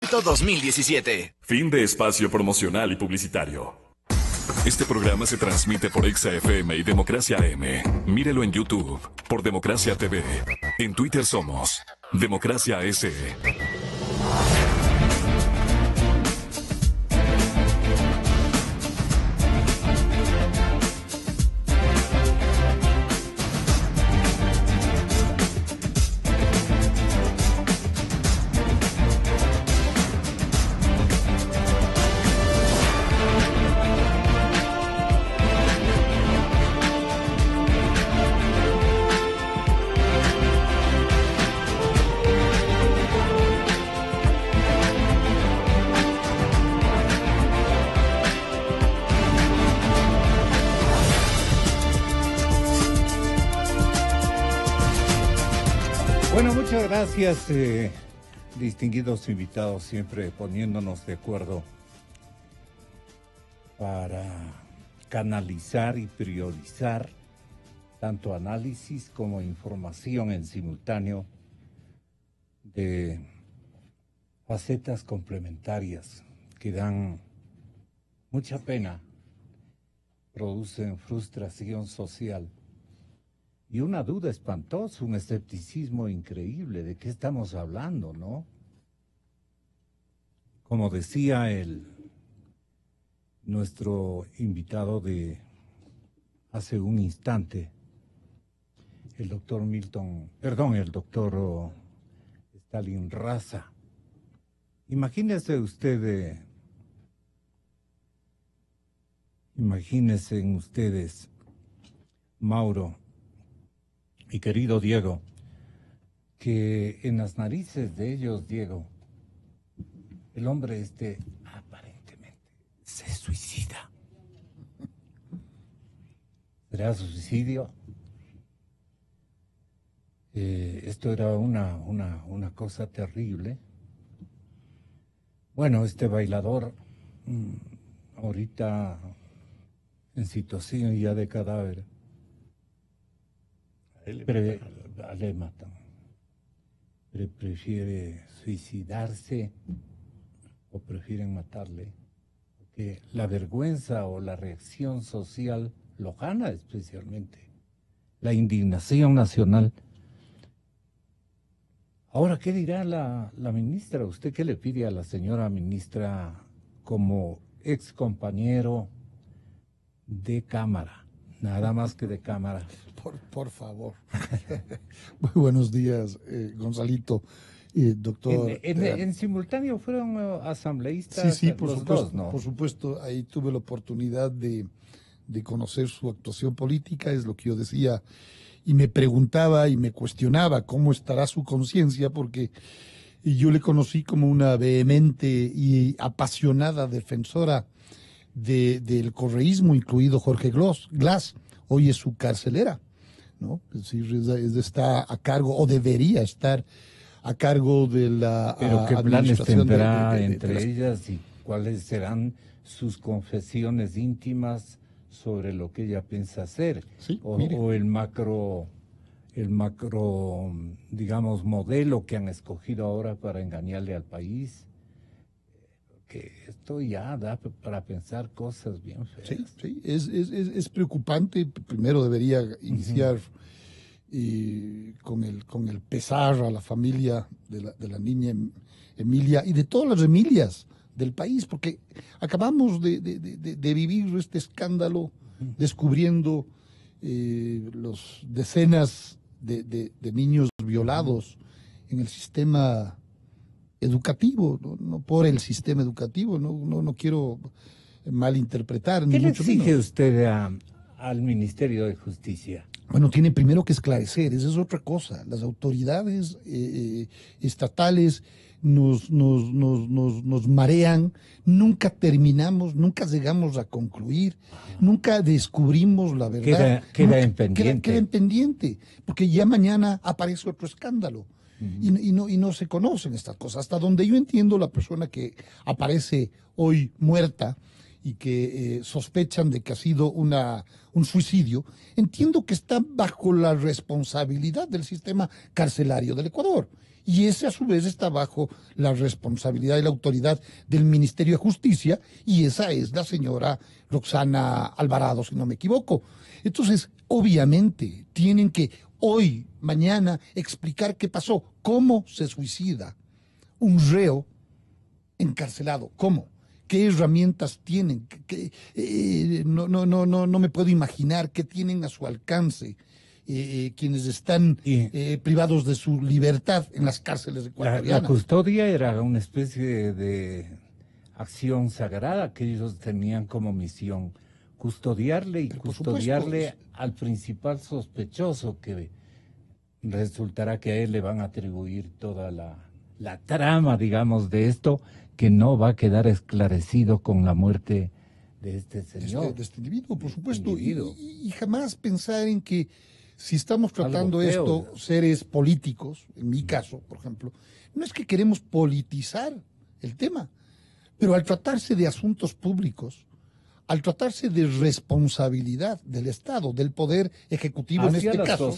Concierto 2017. Fin de espacio promocional y publicitario. Este programa se transmite por Exa FM y Democracia AM. Mírelo en YouTube por Democracia TV. En Twitter somos Democracia S. Gracias, distinguidos invitados, siempre poniéndonos de acuerdo para canalizar y priorizar tanto análisis como información en simultáneo de facetas complementarias que dan mucha pena, producen frustración social. Y una duda espantosa, un escepticismo increíble. ¿De qué estamos hablando, no? Como decía nuestro invitado de hace un instante, el doctor Stalin Raza. Imagínense ustedes, Mauro y querido Diego, que en las narices de ellos, Diego, el hombre aparentemente se suicida. ¿Será suicidio? Esto era una cosa terrible. Bueno, este bailador, ahorita en situación ya de cadáver, le matan. Prefiere suicidarse o prefieren matarle, porque la vergüenza o la reacción social lo gana, especialmente la indignación nacional. Ahora, ¿qué dirá la ministra? ¿Usted qué le pide a la señora ministra como ex compañero de Cámara? Nada más que de Cámara. Por favor. Muy buenos días, Gonzalito, doctor. En simultáneo fueron asambleístas. Sí, por los supuesto, dos, ¿no? por supuesto. Ahí tuve la oportunidad de conocer su actuación política, es lo que yo decía, y me preguntaba y me cuestionaba cómo estará su conciencia, porque yo le conocí como una vehemente y apasionada defensora del correísmo, incluido Jorge Glass. Hoy es su carcelera, ¿no? Es decir, está a cargo, o debería estar a cargo de la Pero ¿qué planes tendrá entre las... ellas y cuáles serán sus confesiones íntimas sobre lo que ella piensa hacer? Sí, o el macro, digamos, modelo que han escogido ahora para engañarle al país? Que esto ya da para pensar cosas bien feas. Sí, es preocupante. Primero debería iniciar con el pesar a la familia de la niña Emilia y de todas las Emilias del país, porque acabamos de vivir este escándalo descubriendo los decenas de niños violados en el sistema educativo, no por el sistema educativo, no quiero malinterpretar. ¿Qué ni le mucho exige menos. usted al Ministerio de Justicia? Bueno, tiene primero que esclarecer, esa es otra cosa. Las autoridades estatales nos marean, nunca terminamos, nunca llegamos a concluir, nunca descubrimos la verdad. Queda en pendiente. Queda en pendiente, porque ya mañana aparece otro escándalo. Y no se conocen estas cosas. Hasta donde yo entiendo, la persona que aparece hoy muerta y que sospechan de que ha sido un suicidio, entiendo que está bajo la responsabilidad del sistema carcelario del Ecuador y ese a su vez está bajo la responsabilidad y la autoridad del Ministerio de Justicia, y esa es la señora Roxana Alvarado, si no me equivoco. Entonces, obviamente, tienen que hoy, mañana, explicar qué pasó, cómo se suicida un reo encarcelado, cómo. ¿Qué herramientas tienen? No me puedo imaginar qué tienen a su alcance quienes están privados de su libertad en las cárceles ecuatorianas. La custodia era una especie de acción sagrada que ellos tenían como misión, custodiarle y custodiarle al principal sospechoso, que resultará que a él le van a atribuir toda la trama, digamos, de esto, que no va a quedar esclarecido con la muerte de este señor. De este individuo, por supuesto. Y jamás pensar en que si estamos tratando esto, seres políticos, en mi caso, por ejemplo, no es que queremos politizar el tema, pero al tratarse de asuntos públicos, al tratarse de responsabilidad del Estado, del Poder Ejecutivo en este caso,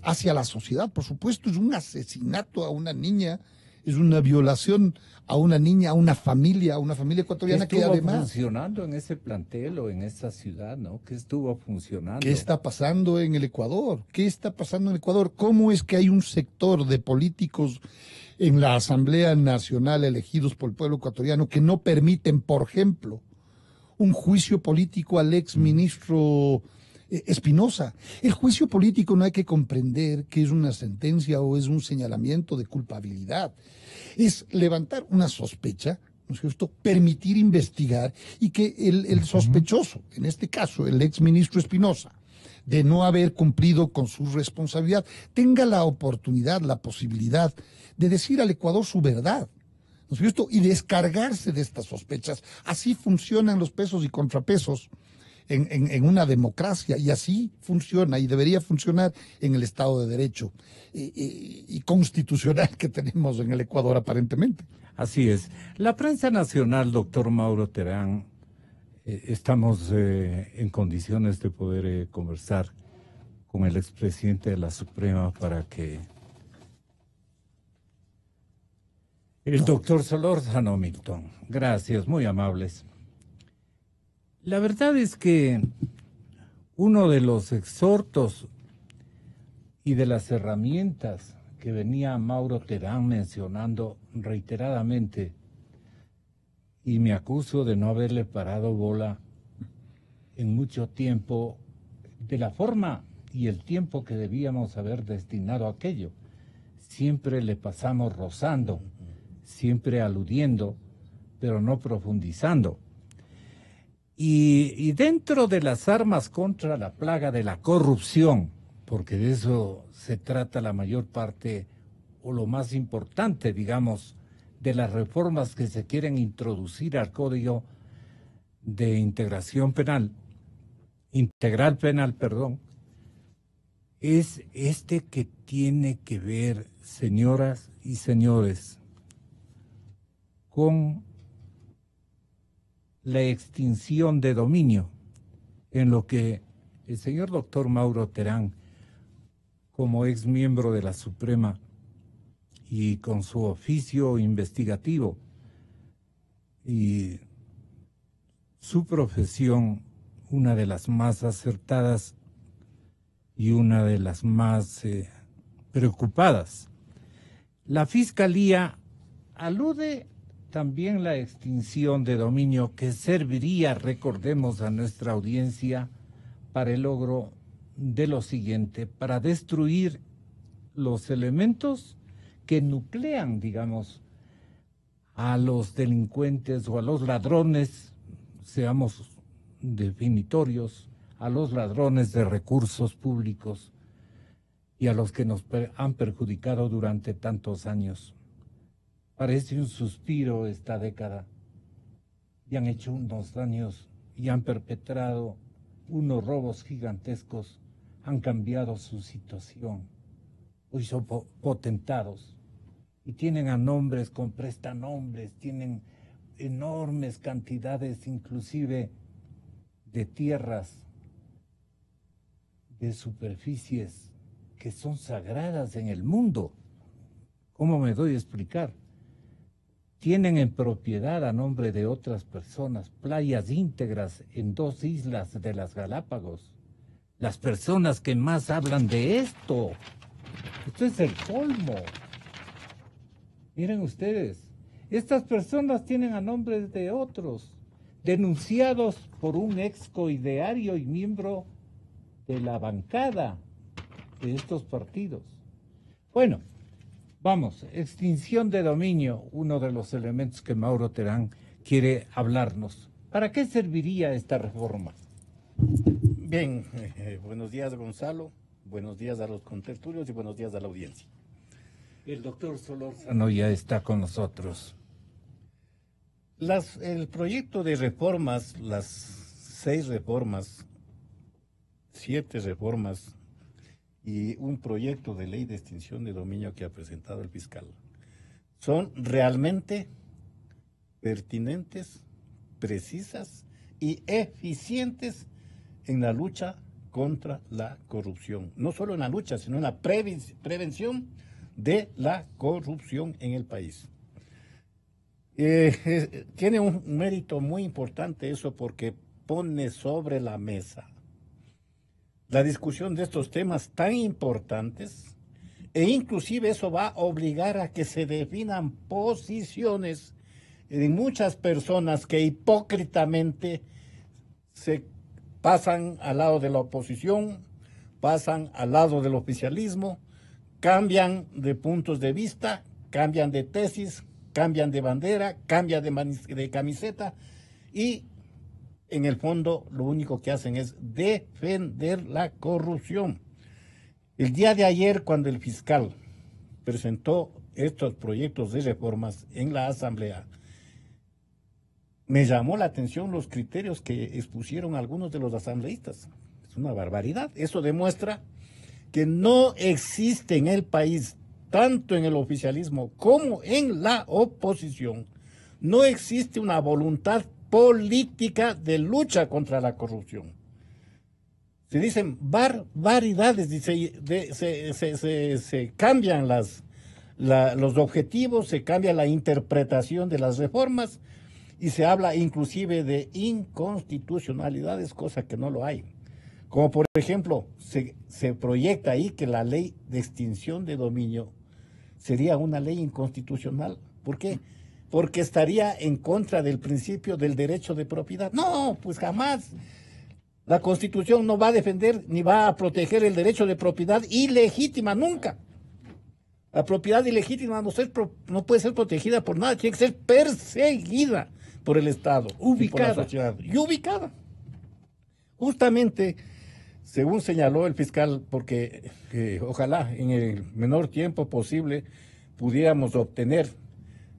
hacia la sociedad, por supuesto, es un asesinato a una niña, es una violación a una niña, a una familia ecuatoriana que además... ¿Qué estuvo funcionando en ese plantel o en esa ciudad, no? ¿Qué estuvo funcionando? ¿Qué está pasando en el Ecuador? ¿Qué está pasando en el Ecuador? ¿Cómo es que hay un sector de políticos en la Asamblea Nacional elegidos por el pueblo ecuatoriano que no permiten, por ejemplo, un juicio político al ex ministro Espinosa? El juicio político no hay que comprender que es una sentencia o es un señalamiento de culpabilidad. Es levantar una sospecha, ¿no es cierto?, permitir investigar y que el sospechoso, en este caso el ex ministro Espinosa, de no haber cumplido con su responsabilidad, tenga la oportunidad, la posibilidad de decir al Ecuador su verdad, ¿no es cierto?, y descargarse de estas sospechas. Así funcionan los pesos y contrapesos en una democracia, y así funciona y debería funcionar en el Estado de Derecho y constitucional que tenemos en el Ecuador aparentemente. Así es. La prensa nacional, doctor Mauro Terán, estamos en condiciones de poder conversar con el expresidente de la Suprema para que el doctor Solórzano, Milton. Gracias, muy amables. La verdad es que uno de los exhortos y de las herramientas que venía Mauro Terán mencionando reiteradamente, y me acuso de no haberle parado bola en mucho tiempo, de la forma y el tiempo que debíamos haber destinado a aquello. Siempre le pasamos rozando, siempre aludiendo, pero no profundizando. Y dentro de las armas contra la plaga de la corrupción, porque de eso se trata la mayor parte, o lo más importante, digamos, de las reformas que se quieren introducir al Código de Integral Penal, es este que tiene que ver, señoras y señores, con la extinción de dominio, en lo que el señor doctor Mauro Terán, como ex miembro de la Suprema y con su oficio investigativo y su profesión, una de las más acertadas y una de las más preocupadas. La Fiscalía alude también la extinción de dominio, que serviría, recordemos a nuestra audiencia, para el logro de lo siguiente: para destruir los elementos que nuclean, digamos, a los delincuentes o a los ladrones, seamos definitorios, a los ladrones de recursos públicos y a los que nos han perjudicado durante tantos años. Parece un suspiro esta década, y han hecho unos daños y han perpetrado unos robos gigantescos, han cambiado su situación. Hoy son potentados y tienen a nombres con prestanombres, tienen enormes cantidades inclusive de tierras, de superficies que son sagradas en el mundo, ¿Cómo me doy a explicar? Tienen en propiedad a nombre de otras personas playas íntegras en 2 islas de las Galápagos. Las personas que más hablan de esto. Esto es el colmo. Miren ustedes, estas personas tienen a nombre de otros, denunciados por un ex coideario y miembro de la bancada de estos partidos. Bueno, vamos, extinción de dominio, uno de los elementos que Mauro Terán quiere hablarnos. ¿Para qué serviría esta reforma? Bien, buenos días, Gonzalo, buenos días a los contertulios y buenos días a la audiencia. El doctor Solórzano ya está con nosotros. El proyecto de reformas, las 6 reformas, 7 reformas y un proyecto de ley de extinción de dominio que ha presentado el fiscal, son realmente pertinentes, precisas y eficientes en la lucha contra la corrupción. No solo en la lucha, sino en la prevención de la corrupción en el país. Tiene un mérito muy importante eso porque pone sobre la mesa la discusión de estos temas tan importantes e inclusive eso va a obligar a que se definan posiciones de muchas personas que hipócritamente se pasan al lado de la oposición, pasan al lado del oficialismo, cambian de puntos de vista, cambian de tesis, cambian de bandera, cambian de camiseta y en el fondo lo único que hacen es defender la corrupción. El día de ayer, cuando el fiscal presentó estos proyectos de reformas en la Asamblea, me llamó la atención los criterios que expusieron algunos de los asambleístas. Es una barbaridad. Eso demuestra que no existe en el país, tanto en el oficialismo como en la oposición, no existe una voluntad política de lucha contra la corrupción. Se dicen barbaridades, se cambian los objetivos, se cambia la interpretación de las reformas y se habla inclusive de inconstitucionalidades, cosa que no lo hay. Como por ejemplo, se proyecta ahí que la ley de extinción de dominio sería una ley inconstitucional. ¿Por qué? Porque estaría en contra del principio del derecho de propiedad. No, pues jamás. La Constitución no va a defender ni va a proteger el derecho de propiedad ilegítima, nunca. La propiedad ilegítima no puede ser protegida por nada, tiene que ser perseguida por el Estado, ubicada, por la sociedad, y ubicada. Justamente, según señaló el fiscal, porque ojalá en el menor tiempo posible pudiéramos obtener,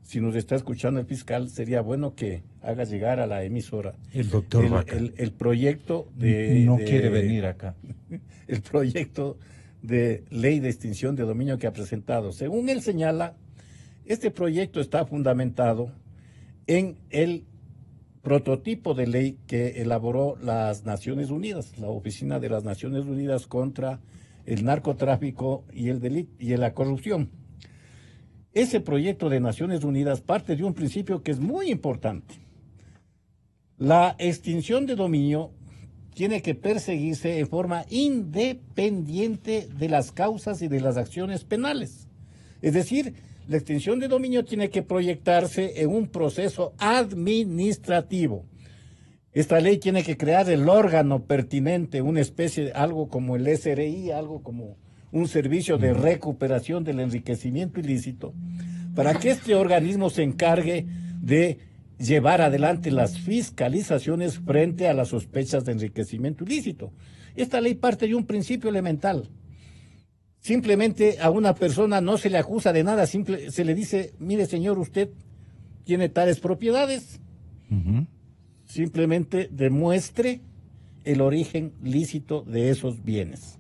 si nos está escuchando el fiscal, sería bueno que haga llegar a la emisora el doctor Vaca. El proyecto de... No quiere venir acá. El proyecto de ley de extinción de dominio que ha presentado. Según él señala, este proyecto está fundamentado en el prototipo de ley que elaboró las Naciones Unidas, la Oficina de las Naciones Unidas contra el narcotráfico y el delito y la corrupción. Ese proyecto de Naciones Unidas parte de un principio que es muy importante. La extinción de dominio tiene que perseguirse en forma independiente de las causas y de las acciones penales. Es decir, la extinción de dominio tiene que proyectarse en un proceso administrativo. Esta ley tiene que crear el órgano pertinente, una especie de algo como el SRI, algo como un servicio de recuperación del enriquecimiento ilícito, para que este organismo se encargue de llevar adelante las fiscalizaciones frente a las sospechas de enriquecimiento ilícito. Esta ley parte de un principio elemental. Simplemente a una persona no se le acusa de nada, se le dice, mire señor, usted tiene tales propiedades. Simplemente demuestre el origen lícito de esos bienes,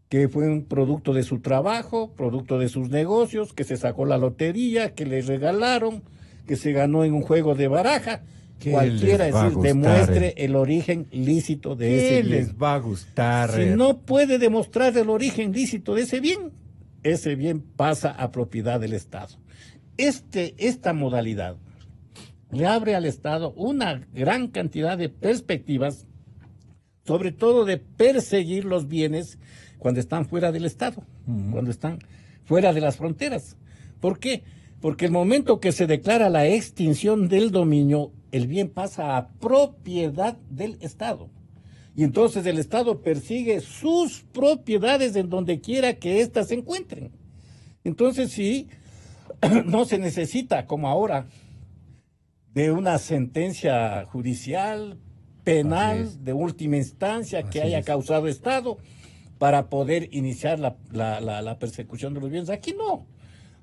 que fue un producto de su trabajo, producto de sus negocios, que se sacó la lotería, que le regalaron, que se ganó en un juego de baraja. Cualquiera, es decir, demuestre el origen lícito de ese bien. ¿Qué les va a gustar? Si no puede demostrar el origen lícito de ese bien, ese bien pasa a propiedad del Estado. Esta modalidad le abre al Estado una gran cantidad de perspectivas, sobre todo de perseguir los bienes cuando están fuera del Estado, cuando están fuera de las fronteras. ¿Por qué? Porque el momento que se declara la extinción del dominio, el bien pasa a propiedad del Estado. Y entonces el Estado persigue sus propiedades en donde quiera que éstas se encuentren. Entonces sí, no se necesita, como ahora, de una sentencia judicial, penal, de última instancia que haya causado Estado para poder iniciar la persecución de los bienes. Aquí no.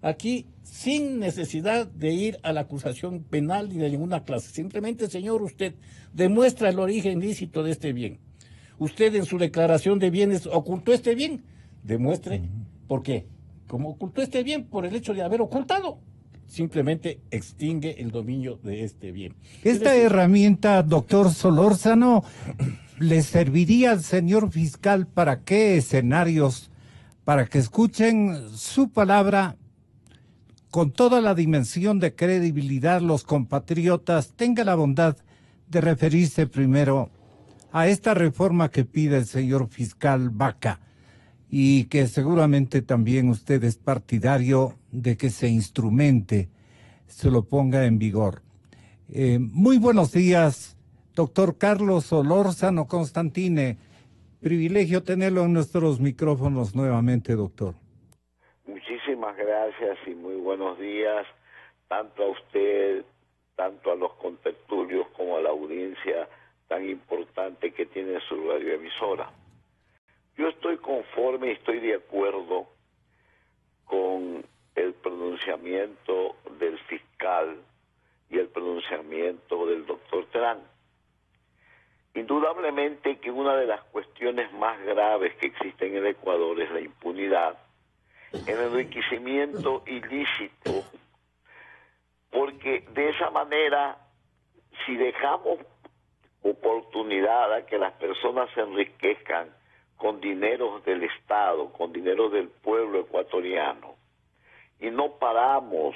Aquí, sin necesidad de ir a la acusación penal ni de ninguna clase. Simplemente, señor, usted demuestra el origen lícito de este bien. Usted en su declaración de bienes ocultó este bien. Demuestre por qué. Como ocultó este bien por el hecho de haber ocultado, simplemente extingue el dominio de este bien. Esta herramienta, doctor Solórzano, ¿le serviría al señor fiscal para qué escenarios? Para que escuchen su palabra con toda la dimensión de credibilidad, los compatriotas, tenga la bondad de referirse primero a esta reforma que pide el señor fiscal Vaca y que seguramente también usted es partidario de que se instrumente, se lo ponga en vigor. Muy buenos días, doctor Carlos Solórzano Constantine. Privilegio tenerlo en nuestros micrófonos nuevamente, doctor. Muchísimas gracias y muy buenos días, tanto a usted, tanto a los contertulios como a la audiencia tan importante que tiene su radioemisora. Yo estoy conforme y estoy de acuerdo con el pronunciamiento del fiscal y el pronunciamiento del doctor Terán. Indudablemente que una de las cuestiones más graves que existen en el Ecuador es la impunidad, el enriquecimiento ilícito, porque de esa manera, si dejamos oportunidad a que las personas se enriquezcan con dineros del Estado, con dinero del pueblo ecuatoriano, y no paramos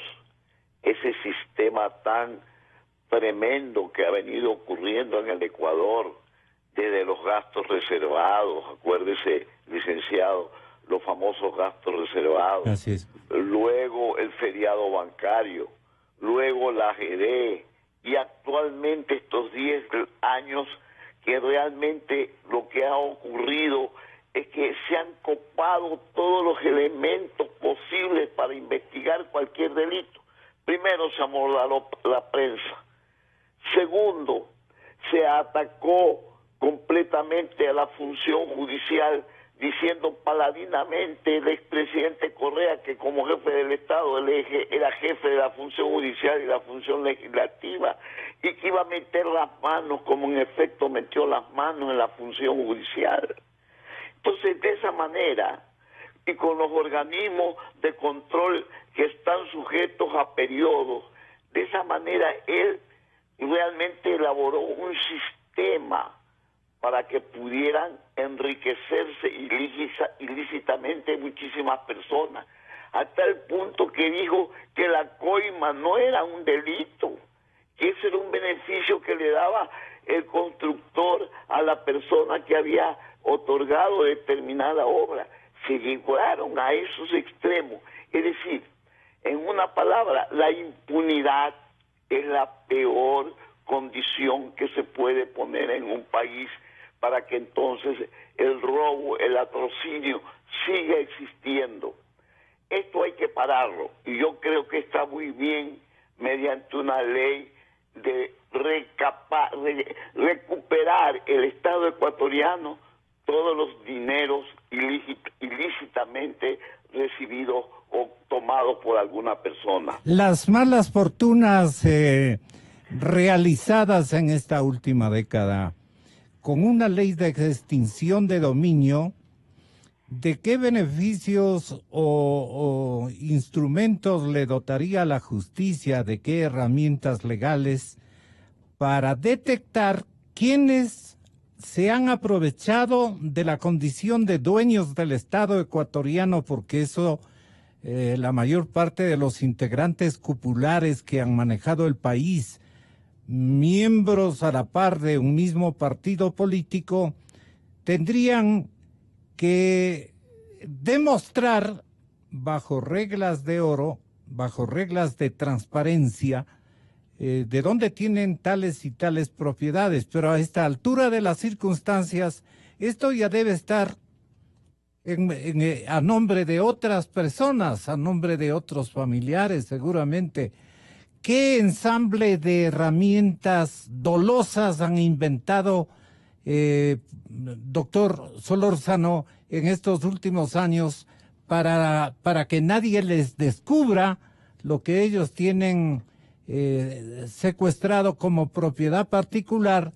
ese sistema tan tremendo que ha venido ocurriendo en el Ecuador, desde los gastos reservados, acuérdese, licenciado, los famosos gastos reservados, Así es. Luego el feriado bancario, luego la AGD, y actualmente estos 10 años que realmente lo que ha ocurrido es que se han copado todos los elementos posibles para investigar cualquier delito. Primero se amordaló la prensa. Segundo, se atacó completamente a la función judicial, diciendo paladinamente el expresidente Correa que como jefe del Estado era jefe de la función judicial y la función legislativa y que iba a meter las manos, como en efecto metió las manos en la función judicial. Entonces, de esa manera, y con los organismos de control que están sujetos a periodos, de esa manera él realmente elaboró un sistema para que pudieran enriquecerse ilícitamente muchísimas personas, hasta el punto que dijo que la coima no era un delito, que ese era un beneficio que le daba el constructor a la persona que había otorgado determinada obra. Se llegaron a esos extremos. Es decir, en una palabra, la impunidad es la peor condición que se puede poner en un país para que entonces el robo, el latrocinio siga existiendo. Esto hay que pararlo, y yo creo que está muy bien mediante una ley de recuperar el Estado ecuatoriano todos los dineros ilícitamente recibidos o tomados por alguna persona. Las malas fortunas realizadas en esta última década con una ley de extinción de dominio, ¿de qué beneficios o instrumentos le dotaría la justicia, de qué herramientas legales para detectar quiénes se han aprovechado de la condición de dueños del Estado ecuatoriano? Porque eso la mayor parte de los integrantes cupulares que han manejado el país, miembros a la par de un mismo partido político, tendrían que demostrar bajo reglas de oro, bajo reglas de transparencia, de dónde tienen tales y tales propiedades. Pero a esta altura de las circunstancias, esto ya debe estar a nombre de otras personas, a nombre de otros familiares, seguramente. ¿Qué ensamble de herramientas dolosas han inventado, doctor Solórzano, en estos últimos años para que nadie les descubra lo que ellos tienen secuestrado como propiedad particular,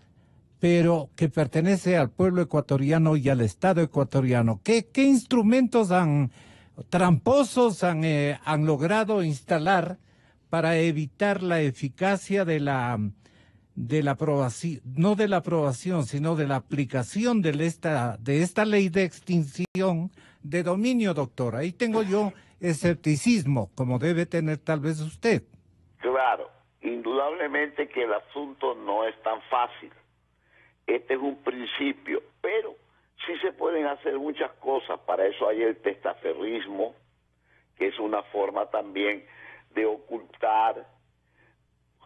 pero que pertenece al pueblo ecuatoriano y al Estado ecuatoriano? ¿Qué instrumentos tramposos han logrado instalar para evitar la eficacia de la aprobación, no de la aprobación, sino de la aplicación de esta ley de extinción de dominio, doctor? Ahí tengo yo escepticismo, como debe tener tal vez usted. Claro, indudablemente que el asunto no es tan fácil. Este es un principio, pero sí se pueden hacer muchas cosas. Para eso hay el testaferrismo, que es una forma también de ocultar.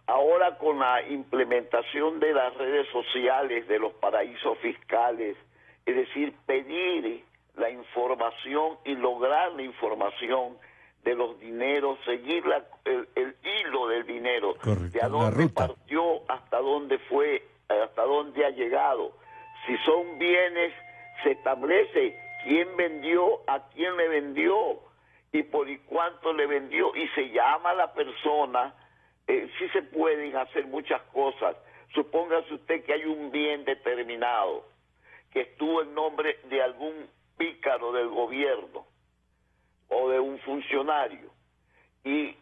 Ahora, con la implementación de las redes sociales, de los paraísos fiscales, es decir, pedir la información y lograr la información de los dineros, seguir el hilo del dinero, correcto, de a dónde partió, hasta dónde fue, hasta dónde ha llegado. Si son bienes, se establece quién vendió, a quién le vendió y por y cuánto le vendió, y se llama a la persona. Sí se pueden hacer muchas cosas. Supóngase usted que hay un bien determinado que estuvo en nombre de algún pícaro del gobierno o de un funcionario y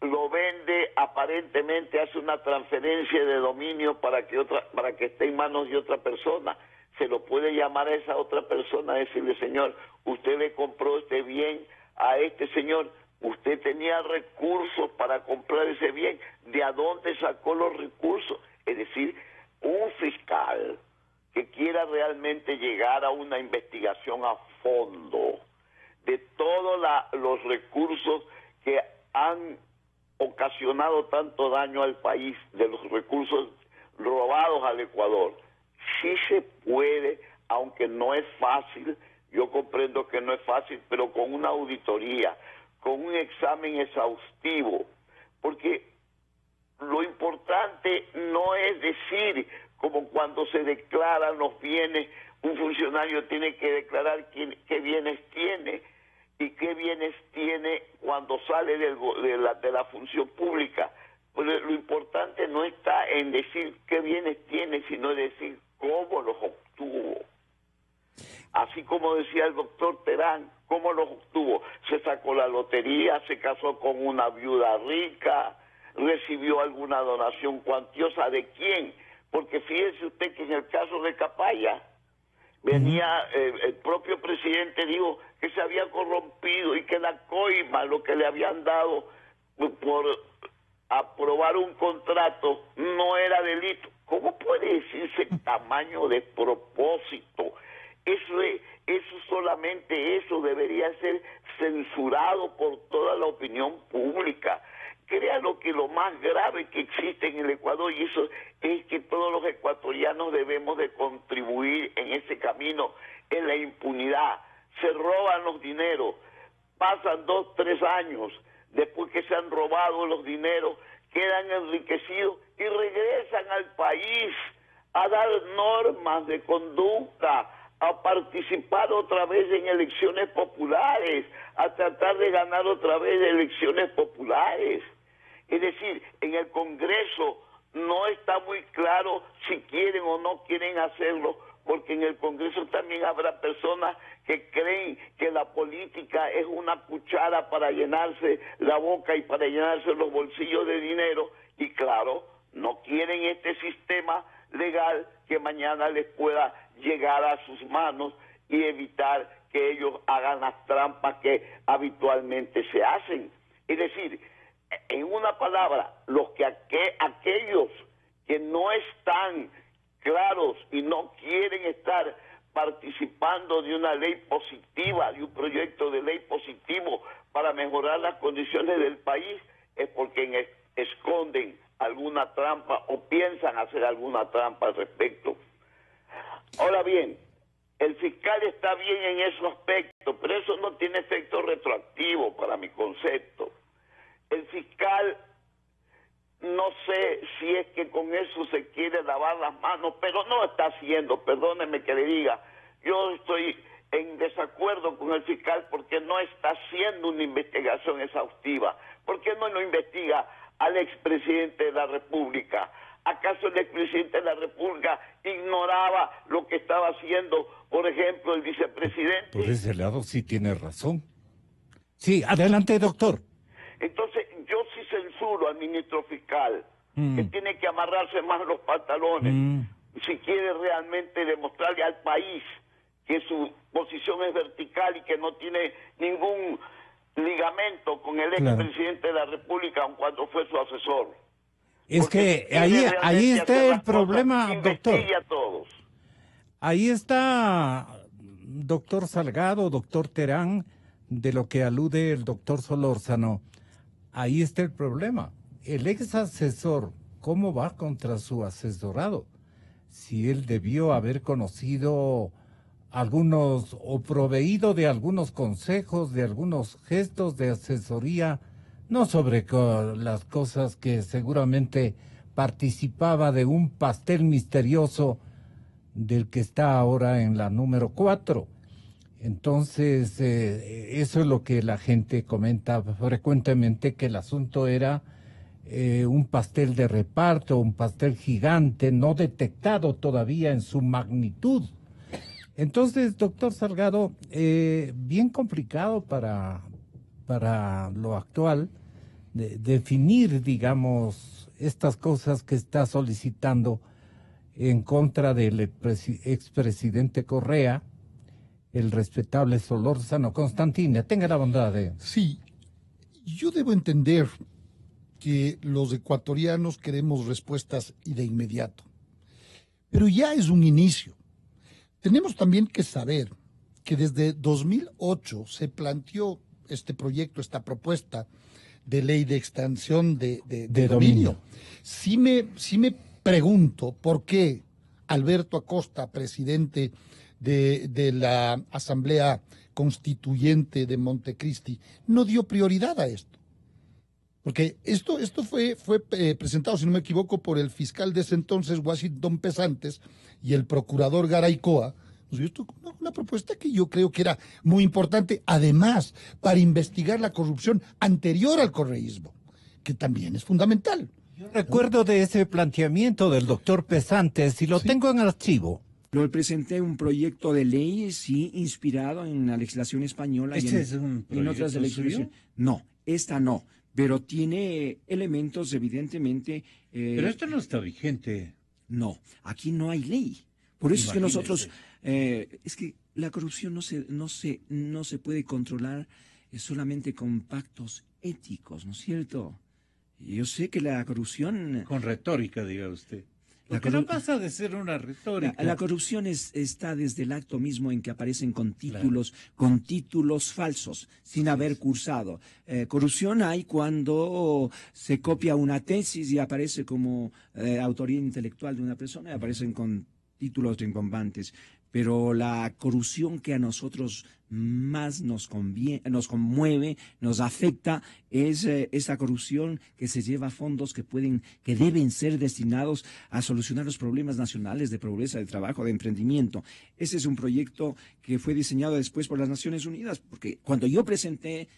lo vende, aparentemente hace una transferencia de dominio para que esté en manos de otra persona. Se lo puede llamar a esa otra persona, decirle: señor, usted le compró este bien a este señor, usted tenía recursos para comprar ese bien, ¿de a dónde sacó los recursos? Es decir, un fiscal que quiera realmente llegar a una investigación a fondo de todos los recursos que han ocasionado tanto daño al país, de los recursos robados al Ecuador, sí se puede, aunque no es fácil. Yo comprendo que no es fácil, pero con una auditoría, con un examen exhaustivo, porque lo importante no es decir, como cuando se declaran los bienes, un funcionario tiene que declarar qué bienes tiene y qué bienes tiene cuando sale de la función pública. Pero lo importante no está en decir qué bienes tiene, sino en decir cómo los obtuvo. Así como decía el doctor Terán, ¿cómo los obtuvo? Se sacó la lotería, se casó con una viuda rica, recibió alguna donación cuantiosa. ¿De quién? Porque fíjese usted que en el caso de Capaya, venía, el propio presidente dijo que se había corrompido y que la coima, lo que le habían dado por aprobar un contrato, no era delito. ¿Cómo puede decirse tamaño de propósito? Eso solamente eso debería ser censurado por toda la opinión pública. Créalo que lo más grave que existe en el Ecuador, y eso es que todos los ecuatorianos debemos de contribuir en ese camino, en la impunidad. Se roban los dineros, pasan 2, 3 años, después que se han robado los dineros, quedan enriquecidos y regresan al país a dar normas de conducta, a participar otra vez en elecciones populares, a tratar de ganar otra vez elecciones populares. Es decir, en el Congreso no está muy claro si quieren o no quieren hacerlo, porque en el Congreso también habrá personas que creen que la política es una cuchara para llenarse la boca y para llenarse los bolsillos de dinero, y claro, no quieren este sistema legal que mañana les pueda llegar a sus manos y evitar que ellos hagan las trampas que habitualmente se hacen. Es decir, en una palabra, aquellos que no están claros y no quieren estar participando de una ley positiva, de un proyecto de ley positivo para mejorar las condiciones del país, es porque esconden alguna trampa o piensan hacer alguna trampa al respecto. Ahora bien, el fiscal está bien en ese aspecto, pero eso no tiene efecto retroactivo para mi concepto. El fiscal, no sé si es que con eso se quiere lavar las manos, pero no está haciendo, perdóneme que le diga, yo estoy en desacuerdo con el fiscal porque no está haciendo una investigación exhaustiva. ¿Por qué no lo investiga al expresidente de la República? ¿Acaso el expresidente de la República ignoraba lo que estaba haciendo, por ejemplo, el vicepresidente? Por ese lado sí tiene razón. Sí, adelante, doctor. Entonces, yo sí censuro al ministro fiscal, que tiene que amarrarse más los pantalones, si quiere realmente demostrarle al país que su posición es vertical y que no tiene ningún ligamento con el expresidente de la República, aun cuando fue su asesor. Es Porque que ahí está el problema, doctor. A todos. Ahí está, doctor Salgado, doctor Terán, de lo que alude el doctor Solórzano. Ahí está el problema. El ex asesor, ¿cómo va contra su asesorado? Si él debió haber conocido algunos o proveído de algunos consejos, de algunos gestos de asesoría, no sobre las cosas que seguramente participaba de un pastel misterioso del que está ahora en la número 4. Entonces, eso es lo que la gente comenta frecuentemente, que el asunto era un pastel de reparto, un pastel gigante, no detectado todavía en su magnitud. Entonces, doctor Salgado, bien complicado para lo actual definir, digamos, estas cosas que está solicitando en contra del expresidente Correa, el respetable Solórzano. Constantina, tenga la bondad de... Sí, yo debo entender que los ecuatorianos queremos respuestas y de inmediato, pero ya es un inicio. Tenemos también que saber que desde 2008 se planteó este proyecto, esta propuesta de ley de extensión de dominio. Sí me pregunto por qué Alberto Acosta, presidente de la Asamblea Constituyente de Montecristi, no dio prioridad a esto. Porque esto fue presentado, si no me equivoco, por el fiscal de ese entonces, Washington Pesantes, y el procurador Garaycoa. Una propuesta que yo creo que era muy importante, además, para investigar la corrupción anterior al correísmo, que también es fundamental. Yo recuerdo de ese planteamiento del doctor Pesantes y lo tengo en archivo. Lo presenté un proyecto de ley, sí, inspirado en la legislación española y en otras legislaciones. No, esta no, pero tiene elementos evidentemente... pero esto no está vigente. No, aquí no hay ley. Por eso es que nosotros... es que la corrupción no se puede controlar solamente con pactos éticos, ¿no es cierto? Yo sé que la corrupción... Con retórica, diga usted. Porque no pasa de ser una retórica. La corrupción está desde el acto mismo en que aparecen con títulos falsos, sin haber cursado. Corrupción hay cuando se copia una tesis y aparece como autoría intelectual de una persona y aparecen con títulos rimbombantes. Pero la corrupción que a nosotros más nos conmueve, nos afecta, es esa corrupción que se lleva fondos que deben ser destinados a solucionar los problemas nacionales de pobreza, de trabajo, de emprendimiento. Ese es un proyecto que fue diseñado después por las Naciones Unidas, porque cuando yo presenté,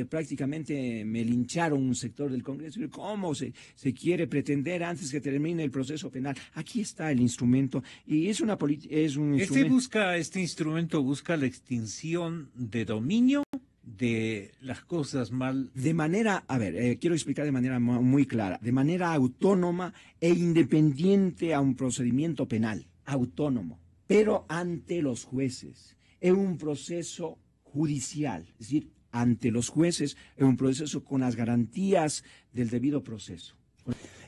prácticamente me lincharon un sector del Congreso. ¿Cómo se quiere pretender antes que termine el proceso penal? Aquí está el instrumento y es un instrumento. Este instrumento busca la extinción de dominio de las cosas mal. De manera, quiero explicar de manera muy clara, de manera autónoma e independiente a un procedimiento penal, autónomo, pero ante los jueces. es un proceso judicial, es decir, ante los jueces, es un proceso con las garantías del debido proceso.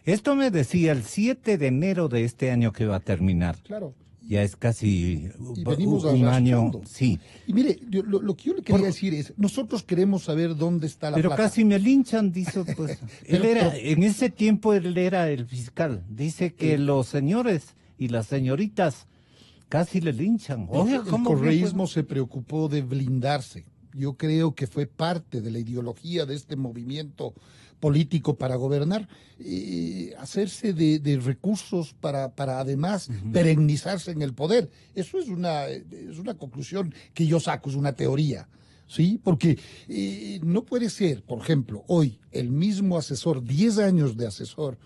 Esto me decía el 7 de enero de este año que va a terminar. Claro. Ya es casi Y venimos un año. arrastrando. Sí. Y mire, lo que yo le quería decir es, nosotros queremos saber dónde está la Pero plata. casi me linchan, dice, pues. Pero- En ese tiempo él era el fiscal. Dice que los señores y las señoritas casi le linchan. Oiga, El ¿cómo correísmo se preocupó de blindarse. Yo creo que fue parte de la ideología de este movimiento político para gobernar, hacerse de recursos para además perennizarse en el poder. Eso es una conclusión que yo saco, es una teoría. ¿Sí? Porque no puede ser, por ejemplo, hoy el mismo asesor, 10 años de asesor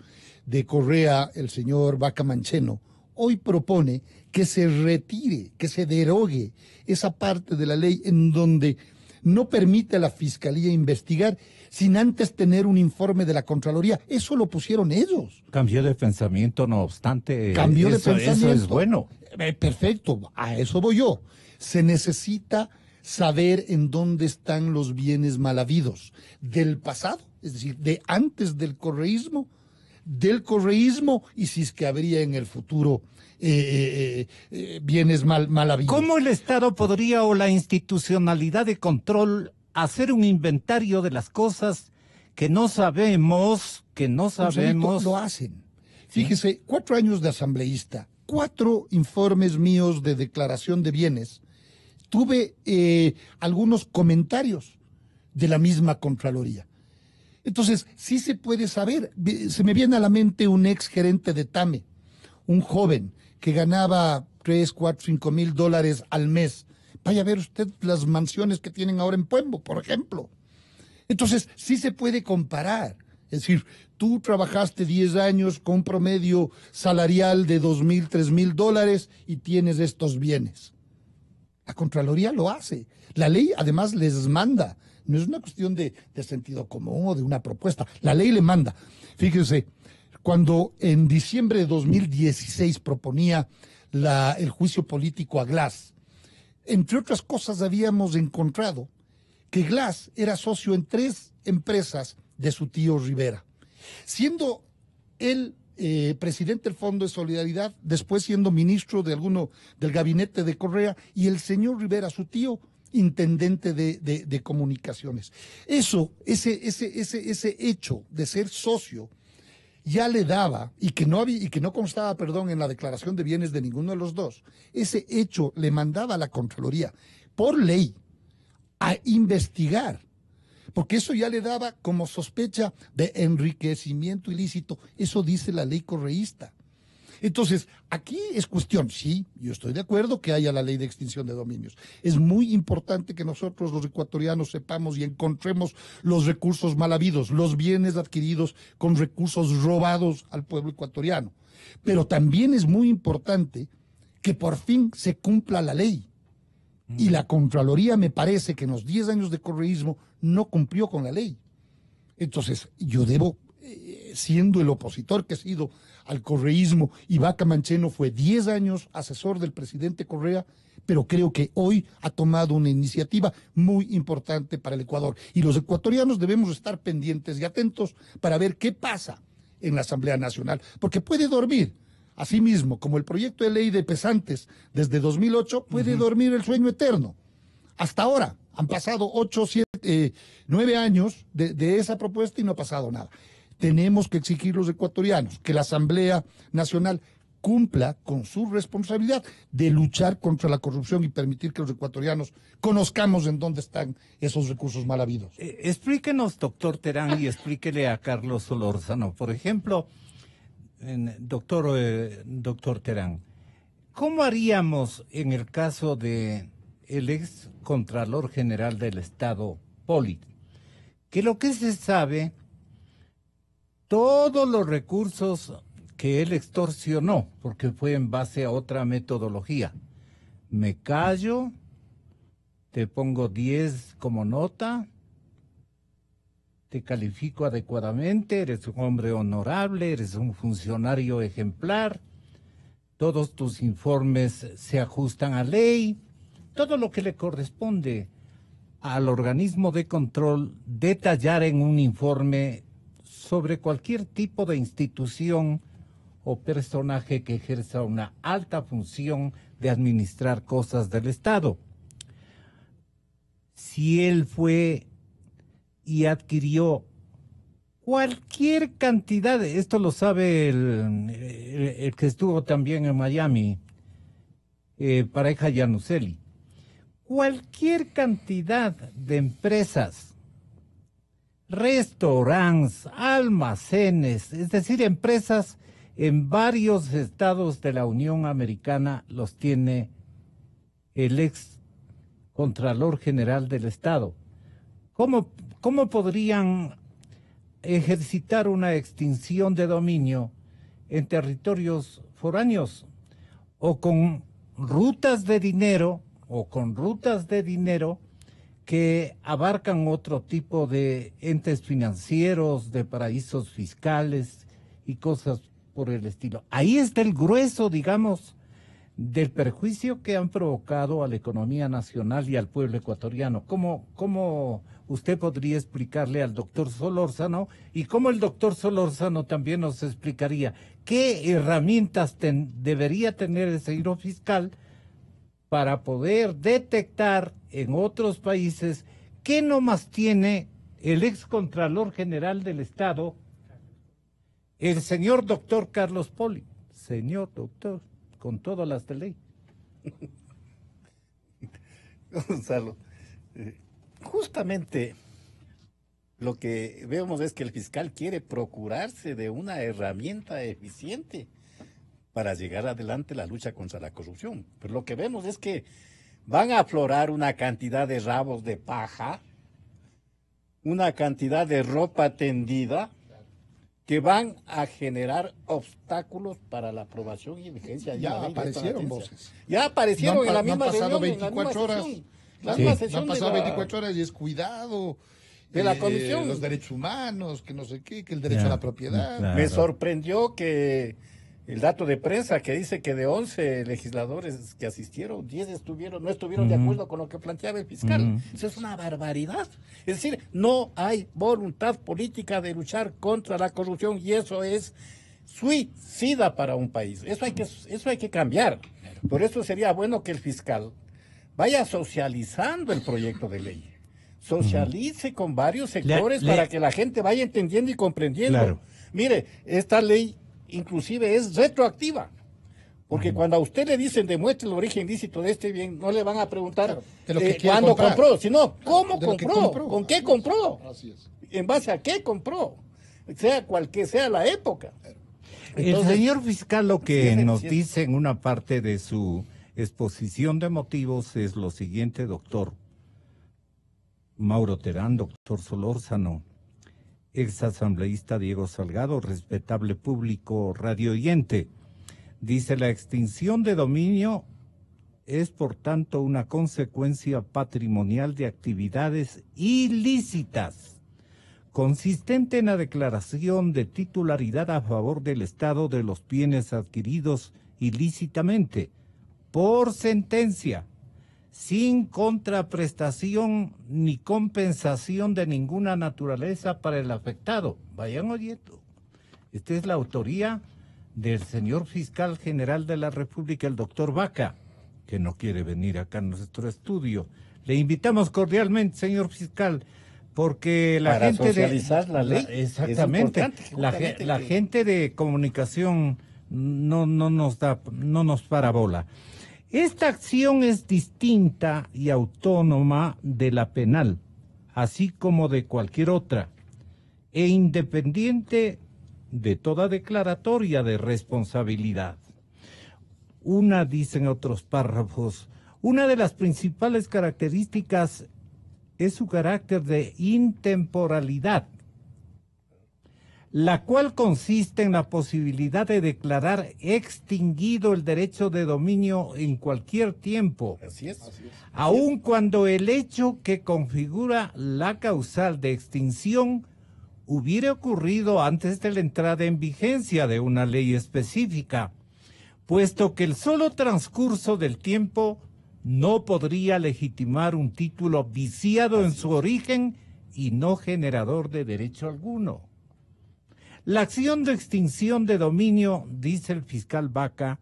de Correa, el señor Vaca Mancheno, hoy propone que se retire, que se derogue esa parte de la ley en donde no permite a la Fiscalía investigar sin antes tener un informe de la Contraloría. Eso lo pusieron ellos. Cambió de pensamiento, no obstante. Cambió de eso pensamiento. es bueno. Perfecto, a eso voy yo. Se necesita saber en dónde están los bienes mal habidos del pasado, es decir, de antes del correísmo y si es que habría en el futuro bienes mal habidos. ¿Cómo el Estado podría o la institucionalidad de control hacer un inventario de las cosas que no sabemos, Gonzalito, lo hacen. Fíjese, 4 años de asambleísta, 4 informes míos de declaración de bienes. Tuve algunos comentarios de la misma Contraloría. Entonces, sí se puede saber. Se me viene a la mente un ex gerente de TAME, un joven que ganaba 3, 4, 5 mil dólares al mes. Vaya a ver usted las mansiones que tienen ahora en Puembo, por ejemplo. Entonces, sí se puede comparar. Es decir, tú trabajaste 10 años con un promedio salarial de 2,000, 3,000 dólares y tienes estos bienes. La Contraloría lo hace. La ley además les manda. No es una cuestión de sentido común o de una propuesta. La ley le manda. Fíjese, cuando en diciembre de 2016 proponía el juicio político a Glass, entre otras cosas habíamos encontrado que Glass era socio en 3 empresas de su tío Rivera. Siendo él presidente del Fondo de Solidaridad, después siendo ministro del gabinete de Correa, y el señor Rivera, su tío, intendente de comunicaciones. Ese hecho de ser socio ya le daba, y que no constaba, en la declaración de bienes de ninguno de los dos, ese hecho le mandaba a la Contraloría, por ley, a investigar, porque eso ya le daba como sospecha de enriquecimiento ilícito. Eso dice la ley correísta. Entonces, aquí es cuestión, sí, yo estoy de acuerdo que haya la ley de extinción de dominios. Es muy importante que nosotros los ecuatorianos sepamos y encontremos los recursos mal habidos, los bienes adquiridos con recursos robados al pueblo ecuatoriano. Pero también es muy importante que por fin se cumpla la ley. Y la Contraloría, me parece que en los 10 años de correísmo no cumplió con la ley. Entonces, yo debo, siendo el opositor que he sido al correísmo, y Vaca Mancheno fue 10 años asesor del presidente Correa, pero creo que hoy ha tomado una iniciativa muy importante para el Ecuador. Y los ecuatorianos debemos estar pendientes y atentos para ver qué pasa en la Asamblea Nacional, porque puede dormir. Asimismo, como el proyecto de ley de pesantes desde 2008, puede dormir el sueño eterno. Hasta ahora han pasado 8, 7, 9 años de esa propuesta y no ha pasado nada. Tenemos que exigir los ecuatorianos que la Asamblea Nacional cumpla con su responsabilidad de luchar contra la corrupción y permitir que los ecuatorianos conozcamos en dónde están esos recursos mal habidos. Explíquenos, doctor Terán, y explíquele a Carlos Solórzano. Por ejemplo, doctor Terán, ¿cómo haríamos en el caso de el ex Contralor General del Estado, Poli? Que lo que se sabe, todos los recursos que él extorsionó, porque fue en base a otra metodología. Me callo, te pongo 10 como nota, te califico adecuadamente, eres un hombre honorable, eres un funcionario ejemplar, todos tus informes se ajustan a ley, todo lo que le corresponde al organismo de control detallar en un informe sobre cualquier tipo de institución o personaje que ejerza una alta función de administrar cosas del Estado. Si él fue y adquirió cualquier cantidad, esto lo sabe el que estuvo también en Miami, pareja Yanuseli, cualquier cantidad de empresas, restaurantes, almacenes, es decir, empresas en varios estados de la Unión Americana los tiene el ex Contralor General del Estado. ¿Cómo podrían ejercitar una extinción de dominio en territorios foráneos o con rutas de dinero que abarcan otro tipo de entes financieros, de paraísos fiscales y cosas por el estilo? Ahí está el grueso, digamos, del perjuicio que han provocado a la economía nacional y al pueblo ecuatoriano. ¿Cómo usted podría explicarle al doctor Solórzano, y cómo el doctor Solórzano también nos explicaría qué herramientas debería tener el señor fiscal para poder detectar en otros países qué nomás tiene el ex Contralor General del Estado, el señor doctor Carlos Poli? Señor doctor, con todas las de ley. Gonzalo, justamente lo que vemos es que el fiscal quiere procurarse de una herramienta eficiente para llegar adelante la lucha contra la corrupción. Pero lo que vemos es que van a aflorar una cantidad de rabos de paja, una cantidad de ropa tendida, que van a generar obstáculos para la aprobación y vigencia. Ya aparecieron voces. Ya aparecieron en la misma reunión. Han pasado reunión, 24 horas. Han pasado 24 horas y es cuidado de la comisión. Los derechos humanos, que no sé qué, que el derecho a la propiedad. Claro. Me sorprendió que el dato de prensa que dice que de 11 legisladores que asistieron, 10 no estuvieron de acuerdo con lo que planteaba el fiscal. Eso es una barbaridad. Es decir, no hay voluntad política de luchar contra la corrupción, y eso es suicida para un país. Eso hay que cambiar. Por eso sería bueno que el fiscal vaya socializando el proyecto de ley. Socialice con varios sectores para que la gente vaya entendiendo y comprendiendo. Claro. Mire, esta ley inclusive es retroactiva, porque cuando a usted le dicen demuestre el origen ilícito de este bien, no le van a preguntar cuándo compró, sino cómo compró, con qué compró, en base a qué compró, sea cual que sea la época. Entonces, el señor fiscal lo que nos dice en una parte de su exposición de motivos es lo siguiente, doctor Mauro Terán, doctor Solórzano, ex asambleísta Diego Salgado, respetable público radioyente. Dice: la extinción de dominio es por tanto una consecuencia patrimonial de actividades ilícitas, consistente en la declaración de titularidad a favor del Estado de los bienes adquiridos ilícitamente, por sentencia, sin contraprestación ni compensación de ninguna naturaleza para el afectado. Vayan oyendo. Esta es la autoría del señor fiscal general de la República, el doctor Vaca, que no quiere venir acá a nuestro estudio. Le invitamos cordialmente, señor fiscal, porque la para gente socializar la ley. Exactamente. La gente de comunicación no nos para bola. Esta acción es distinta y autónoma de la penal, así como de cualquier otra, e independiente de toda declaratoria de responsabilidad. Dicen otros párrafos, una de las principales características es su carácter de intemporalidad, la cual consiste en la posibilidad de declarar extinguido el derecho de dominio en cualquier tiempo, aun cuando el hecho que configura la causal de extinción hubiera ocurrido antes de la entrada en vigencia de una ley específica, puesto que el solo transcurso del tiempo no podría legitimar un título viciado en su origen y no generador de derecho alguno. La acción de extinción de dominio, dice el fiscal Vaca,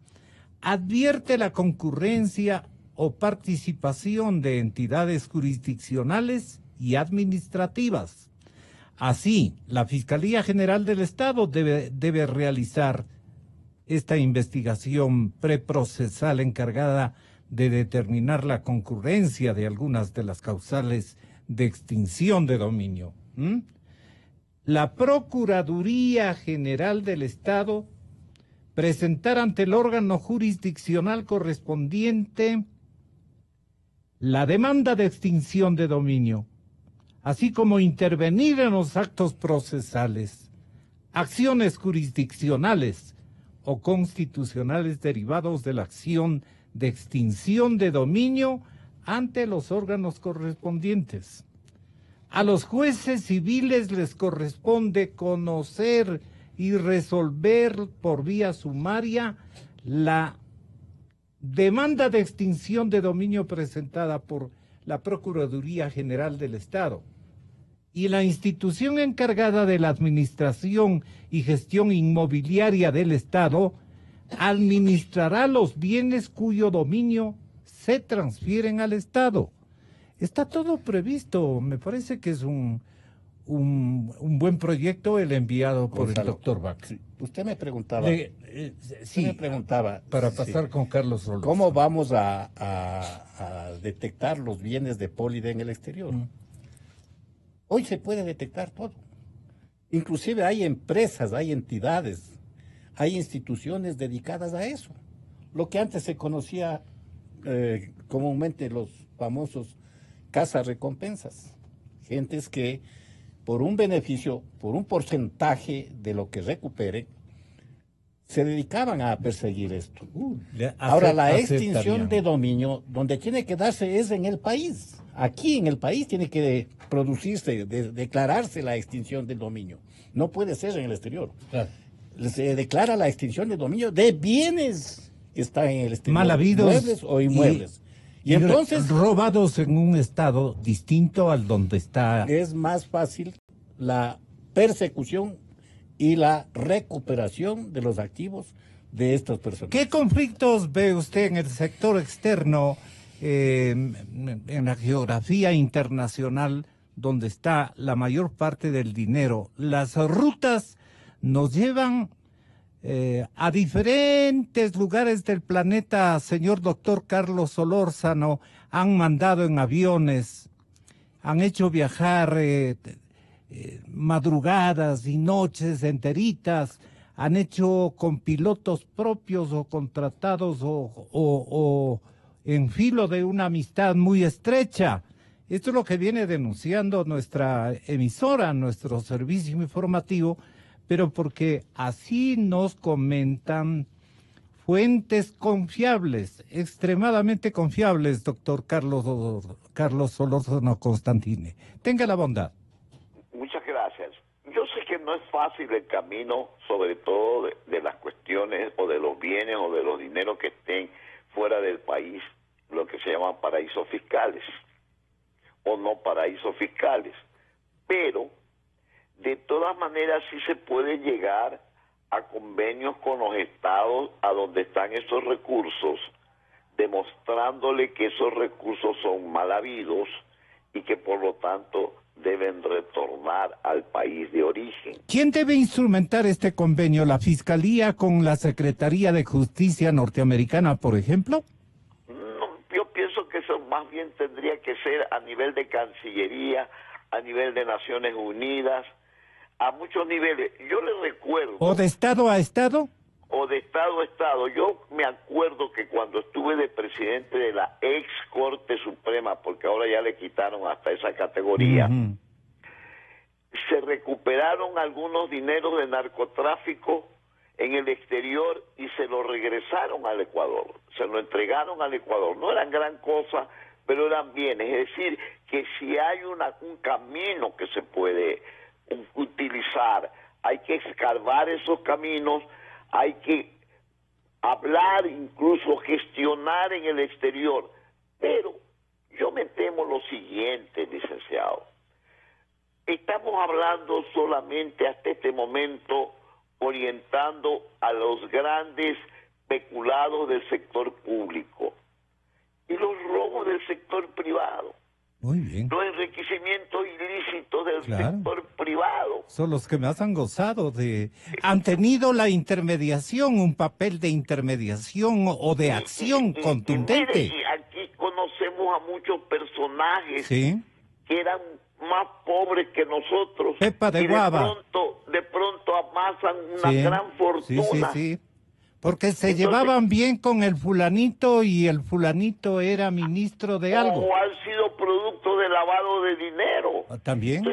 advierte la concurrencia o participación de entidades jurisdiccionales y administrativas. Así, la Fiscalía General del Estado debe realizar esta investigación preprocesal encargada de determinar la concurrencia de algunas de las causales de extinción de dominio. La Procuraduría General del Estado presentar ante el órgano jurisdiccional correspondiente la demanda de extinción de dominio, así como intervenir en los actos procesales, acciones jurisdiccionales o constitucionales derivados de la acción de extinción de dominio ante los órganos correspondientes. A los jueces civiles les corresponde conocer y resolver por vía sumaria la demanda de extinción de dominio presentada por la Procuraduría General del Estado. Y la institución encargada de la administración y gestión inmobiliaria del Estado administrará los bienes cuyo dominio se transfieren al Estado. Está todo previsto. Me parece que es un buen proyecto el enviado por Gonzalo, el doctor Vaca. Sí. Usted me preguntaba, para pasar con Carlos Solórzano. ¿Cómo vamos a detectar los bienes de Polide en el exterior? Hoy se puede detectar todo. Inclusive hay empresas, hay entidades, hay instituciones dedicadas a eso. Lo que antes se conocía comúnmente los famosos cazarrecompensas. Gentes que por un beneficio, por un porcentaje de lo que recuperen, se dedicaban a perseguir esto. Ahora, la extinción de dominio, donde tiene que darse es en el país. Aquí en el país tiene que producirse, declararse la extinción del dominio. No puede ser en el exterior. Claro. Se declara la extinción del dominio de bienes que están en el exterior. Mal habidos muebles o inmuebles. Y entonces robados en un estado distinto al donde está. Es más fácil la persecución y la recuperación de los activos de estas personas. ¿Qué conflictos ve usted en el sector externo, en la geografía internacional, donde está la mayor parte del dinero? Las rutas nos llevan a diferentes lugares del planeta. Señor doctor Carlos Solórzano, han mandado en aviones, han hecho viajar madrugadas y noches enteritas, han hecho con pilotos propios o contratados o en filo de una amistad muy estrecha. Esto es lo que viene denunciando nuestra emisora, nuestro servicio informativo, pero porque así nos comentan fuentes confiables, extremadamente confiables, doctor Carlos Solórzano Constantine. Tenga la bondad. Muchas gracias. Yo sé que no es fácil el camino, sobre todo de las cuestiones o de los bienes o de los dineros que estén fuera del país, lo que se llaman paraísos fiscales o no paraísos fiscales. Pero de todas maneras sí se puede llegar a convenios con los estados a donde están esos recursos, demostrándole que esos recursos son mal habidos y que por lo tanto deben retornar al país de origen. ¿Quién debe instrumentar este convenio? ¿La Fiscalía con la Secretaría de Justicia norteamericana, por ejemplo? No, yo pienso que eso más bien tendría que ser a nivel de Cancillería, a nivel de Naciones Unidas, a muchos niveles. Yo les recuerdo... ¿O de Estado a Estado? O de Estado a Estado. Yo me acuerdo que cuando estuve de presidente de la ex Corte Suprema, porque ahora ya le quitaron hasta esa categoría, se recuperaron algunos dineros de narcotráfico en el exterior y se lo regresaron al Ecuador, se lo entregaron al Ecuador. No eran gran cosa, pero eran bienes. Es decir, que si hay un camino que se puede utilizar, hay que escarbar esos caminos, hay que hablar, incluso gestionar en el exterior Pero yo me temo lo siguiente, licenciado. Estamos hablando solamente hasta este momento orientando a los grandes peculados del sector público y los robos del sector privado. Muy bien. Los enriquecimientos ilícitos del Claro. sector privado. Son los que más han gozado han tenido la intermediación, un papel de intermediación o de acción Y contundente. mire, y aquí conocemos a muchos personajes Sí. que eran más pobres que nosotros. Pepa de y Guava. de pronto amasan una Sí. gran Sí, fortuna. sí, sí. Porque se Entonces- llevaban bien con el fulanito y el fulanito era ministro de algo. O han sido producto de lavado de dinero. ¿También?